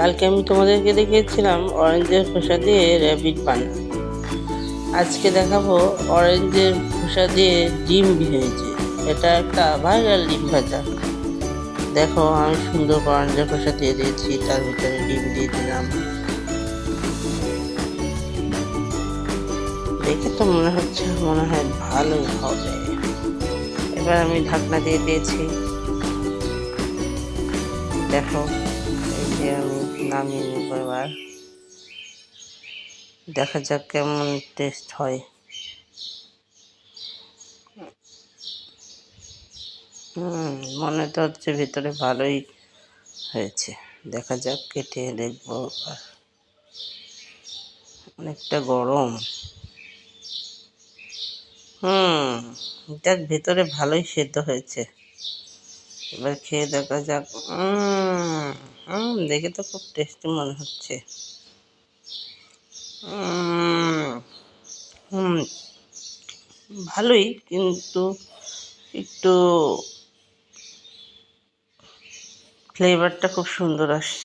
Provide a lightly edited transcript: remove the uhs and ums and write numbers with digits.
কালকে আমি তোমাদেরকে দেখিয়েছিলাম অরেঞ্জের খোসা দিয়ে র্যাবিট বানানো। আজকে দেখাবো অরেঞ্জের খোসা দিয়ে ডিম ভেজে। এটা একটা ভাইরাল ডিম ভাজা। দেখো, আমি সুন্দর করে অরেঞ্জের খোসা দিয়ে দিয়েছি, তার ভিতরে ডিম দিয়ে দিলাম। দেখে তো মনে হয় ভালোই হবে। এবার আমি ঢাকনা দিয়ে দিয়েছি। দেখো, এই যে আমি নামিয়ে নেব। এবার দেখা যাক কেমন টেস্ট হয়। মনে তো হচ্ছে ভিতরে ভালোই হয়েছে। দেখা যাক, কেটে দেখবো। অনেকটা গরম। দেখ, ভেতরে ভালোই সেদ্ধ হয়েছে। এবার খেয়ে দেখা যাক। দেখে তো খুব টেস্টি মনে হচ্ছে। ভালোই, কিন্তু একটু ফ্লেভারটা খুব সুন্দর আসছে।